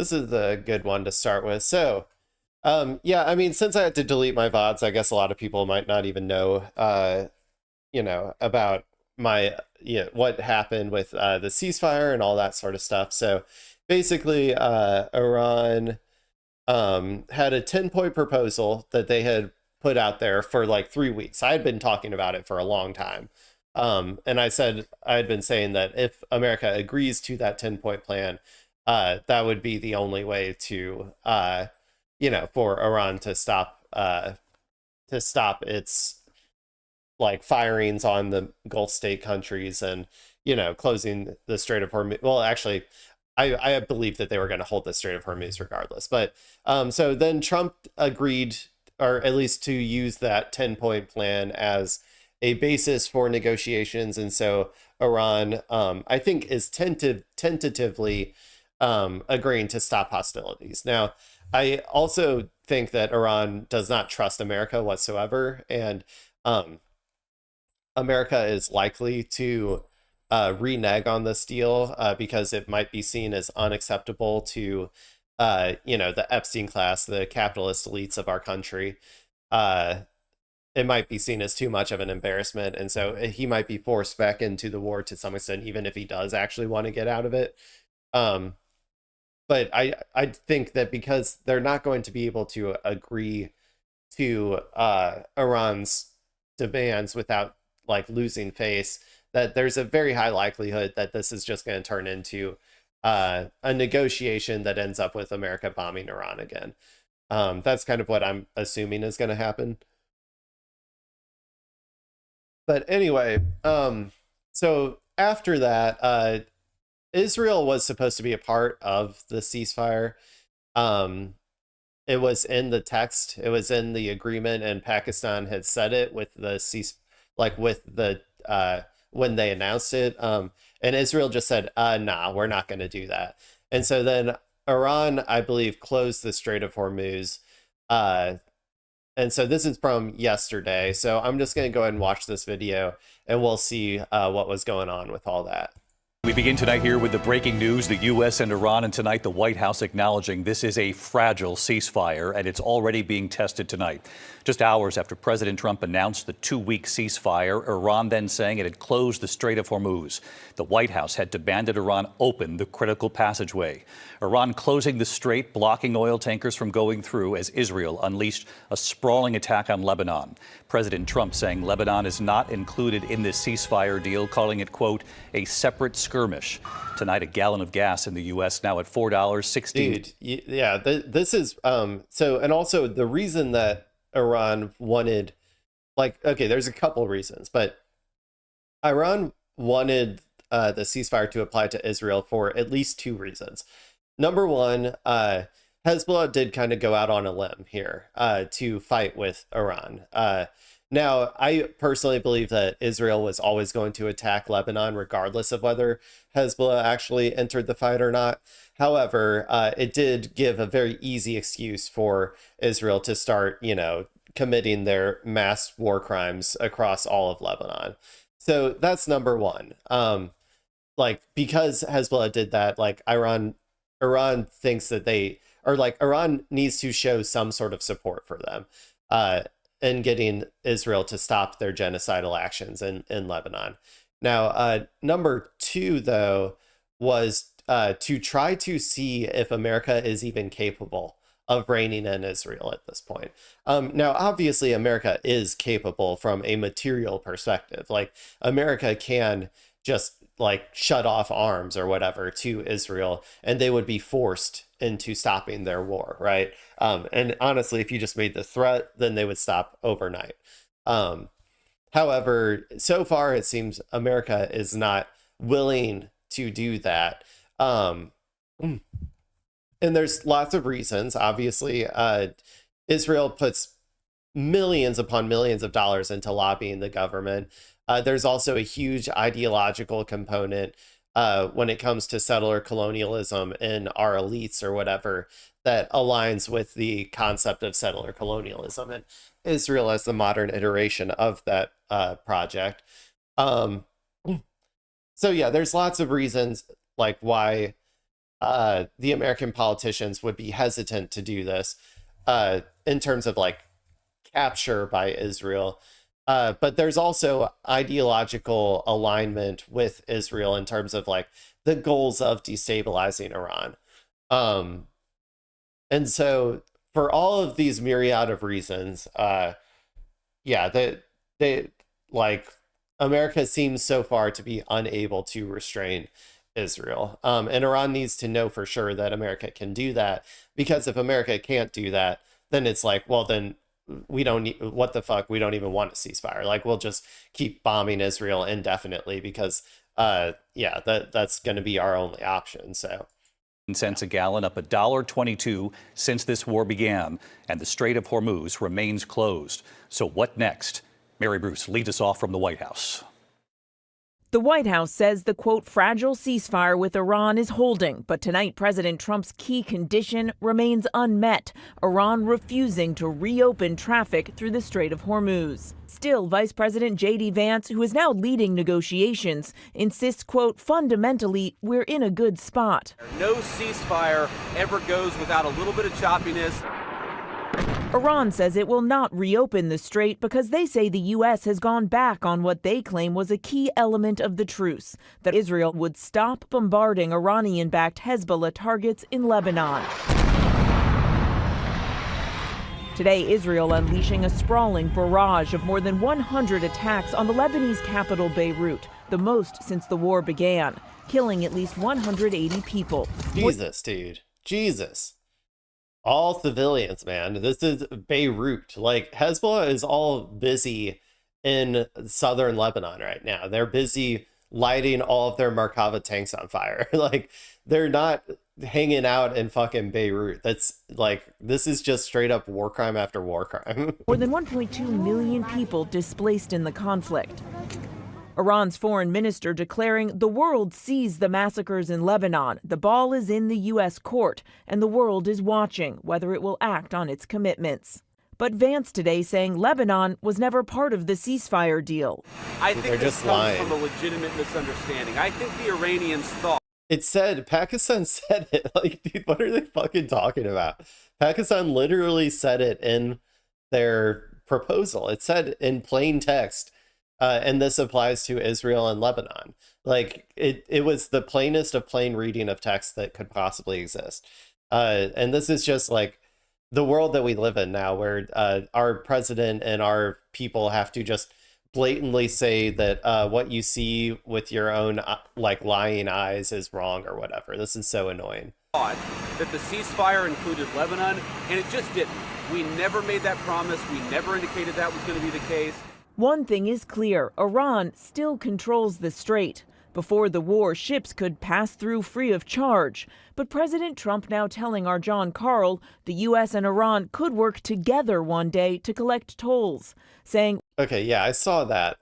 This is the good one to start with. So, yeah, I mean, since I had to delete my VODs, I guess a lot of people might not even know, about my, what happened with the ceasefire and all that sort of stuff. So, basically, Iran had a 10-point proposal that they had put out there for like 3 weeks. I had been talking about it for a long time. And I had been saying that if America agrees to that 10-point plan, that would be the only way to, for Iran to stop its like firings on the Gulf state countries and, closing the Strait of Hormuz. Well, actually, I believe that they were going to hold the Strait of Hormuz regardless. But so then Trump agreed, or at least to use that 10-point plan as a basis for negotiations. And so Iran, I think, is tentatively agreeing to stop hostilities. Now, I also think that Iran does not trust America whatsoever. And America is likely to renege on this deal because it might be seen as unacceptable to, the Epstein class, the capitalist elites of our country. It might be seen as too much of an embarrassment. And so he might be forced back into the war to some extent, even if he does actually want to get out of it. But I think that because they're not going to be able to agree to Iran's demands without like losing face, that there's a very high likelihood that this is just going to turn into a negotiation that ends up with America bombing Iran again. That's kind of what I'm assuming is going to happen. But anyway, so after that, Israel was supposed to be a part of the ceasefire. Um, it was in the text, it was in the agreement, and Pakistan had said it with the with the when they announced it. And Israel just said, nah, we're not going to do that. And so then Iran, I believe, closed the Strait of Hormuz. And so this is from yesterday. So I'm just going to go ahead and watch this video and we'll see what was going on with all that. We begin tonight here with the breaking news, the U.S. and Iran, and tonight the White House acknowledging this is a fragile ceasefire, and it's already being tested tonight. Just hours after President Trump announced the 2-week ceasefire, Iran then saying it had closed the Strait of Hormuz. The White House had demanded Iran open the critical passageway. Iran closing the strait, blocking oil tankers from going through as Israel unleashed a sprawling attack on Lebanon. President Trump saying Lebanon is not included in this ceasefire deal, calling it, quote, a separate skirmish. Tonight, a gallon of gas in the U.S. now at $4.16. Dude, yeah, this is so, and also the reason that Iran wanted, like, okay, there's a couple reasons, but Iran wanted the ceasefire to apply to Israel for at least two reasons. Number one, Hezbollah did kind of go out on a limb here to fight with Iran. Now, I personally believe that Israel was always going to attack Lebanon, regardless of whether Hezbollah actually entered the fight or not. However, it did give a very easy excuse for Israel to start, committing their mass war crimes across all of Lebanon. So that's number one. Because Hezbollah did that, like Iran thinks that Iran needs to show some sort of support for them. And getting Israel to stop their genocidal actions in Lebanon. Now, number two, though, was to try to see if America is even capable of reining in Israel at this point. Now, obviously, America is capable from a material perspective. Like, America can just shut off arms or whatever to Israel, and they would be forced into stopping their war, right? And honestly, if you just made the threat, then they would stop overnight. However, so far it seems America is not willing to do that. And there's lots of reasons. Obviously, Israel puts millions upon millions of dollars into lobbying the government. There's also a huge ideological component when it comes to settler colonialism in our elites or whatever that aligns with the concept of settler colonialism and Israel as the modern iteration of that project. So yeah, there's lots of reasons like why the American politicians would be hesitant to do this in terms of like capture by Israel. But there's also ideological alignment with Israel in terms of like the goals of destabilizing Iran. Um, and so for all of these myriad of reasons, yeah, they like America seems so far to be unable to restrain Israel. And Iran needs to know for sure that America can do that, because if America can't do that, then it's like, well, then we don't need, what the fuck, we don't even want a ceasefire. Like, we'll just keep bombing Israel indefinitely because yeah, that's going to be our only option. So cents a gallon, up $1.22 since this war began, and the Strait of Hormuz remains closed. So what next? Mary Bruce leads us off from the White House. The White House says the, quote, fragile ceasefire with Iran is holding, but tonight President Trump's key condition remains unmet, Iran refusing to reopen traffic through the Strait of Hormuz. Still, Vice President J.D. Vance, who is now leading negotiations, insists, quote, fundamentally, we're in a good spot. No ceasefire ever goes without a little bit of choppiness. Iran says it will not reopen the strait because they say the U.S. has gone back on what they claim was a key element of the truce, that Israel would stop bombarding Iranian-backed Hezbollah targets in Lebanon. Today, Israel unleashing a sprawling barrage of more than 100 attacks on the Lebanese capital Beirut, the most since the war began, killing at least 180 people. Jesus, dude. Jesus. All civilians, man. This is Beirut. Like, Hezbollah is all busy in southern Lebanon right now. They're busy lighting all of their Merkava tanks on fire. Like, they're not hanging out in fucking Beirut. That's like, this is just straight up war crime after war crime. More than 1.2 million people displaced in the conflict. Iran's foreign minister declaring the world sees the massacres in Lebanon. The ball is in the U.S. court, and the world is watching whether it will act on its commitments. But Vance today saying Lebanon was never part of the ceasefire deal. I think They're this just comes lying. from a legitimate misunderstanding. I think the Iranians thought. It said, Pakistan said it. Like, dude, what are they fucking talking about? Pakistan literally said it in their proposal. It said in plain text, and this applies to Israel and Lebanon. Like, it was the plainest of plain reading of text that could possibly exist. And this is just like the world that we live in now, where our president and our people have to just blatantly say that what you see with your own like lying eyes is wrong or whatever. This is so annoying. That the ceasefire included Lebanon, and it just didn't. We never made that promise. We never indicated that was going to be the case. One thing is clear, Iran still controls the strait. Before the war, ships could pass through free of charge. But President Trump now telling our John Carl the U.S. and Iran could work together one day to collect tolls, saying, Okay, yeah, I saw that.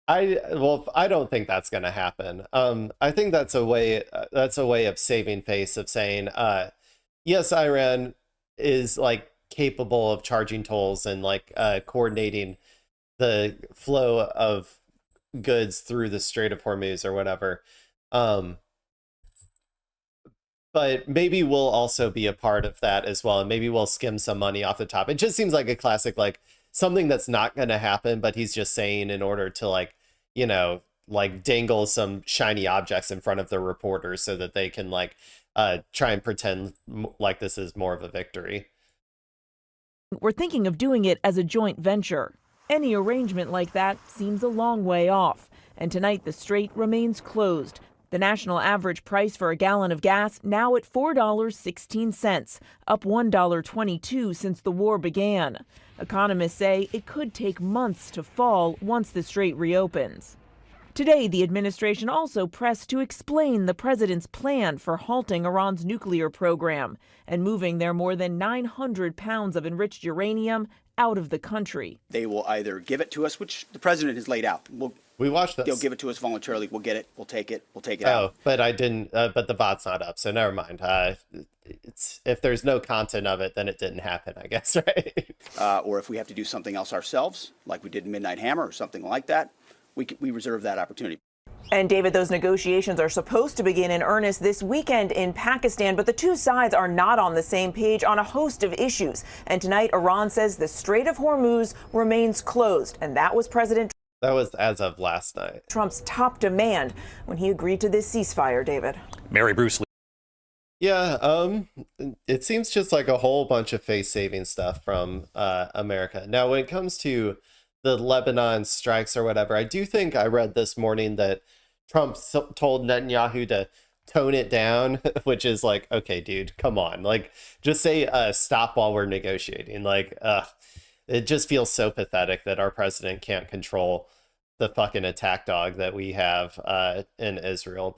I don't think that's going to happen. I think that's a way of saving face, of saying, yes, Iran is like capable of charging tolls and like coordinating the flow of goods through the Strait of Hormuz or whatever. But maybe we'll also be a part of that as well, and maybe we'll skim some money off the top. It just seems like a classic, like something that's not going to happen, but he's just saying in order to, like, you know, like dangle some shiny objects in front of the reporters so that they can like try and pretend like this is more of a victory. we're thinking of doing it as a joint venture. Any arrangement like that seems a long way off. And tonight the strait remains closed. The national average price for a gallon of gas now at $4.16, up $1.22 since the war began. Economists say it could take months to fall once the strait reopens. Today, the administration also pressed to explain the president's plan for halting Iran's nuclear program and moving their more than 900 pounds of enriched uranium out of the country. They will either give it to us, which the president has laid out. We watched this. They'll give it to us voluntarily. We'll get it. We'll take it. We'll take it out. out. But I didn't. But the bot's not up, so never mind. It's if there's no content of it, then it didn't happen, I guess, right? Or if we have to do something else ourselves, like we did in Midnight Hammer or something like that, we reserve that opportunity. And David, those negotiations are supposed to begin in earnest this weekend in Pakistan, but the two sides are not on the same page on a host of issues. And tonight, Iran says the Strait of Hormuz remains closed. And that was President That was as of last night. Trump's top demand when he agreed to this ceasefire, David. Mary Bruce Lee. Yeah, it seems just like a whole bunch of face-saving stuff from America. Now, when it comes to the Lebanon strikes or whatever, I do think I read this morning that Trump told Netanyahu to tone it down, which is like, okay, dude, come on. Like, just say stop while we're negotiating. Like, it just feels so pathetic that our president can't control the fucking attack dog that we have in Israel.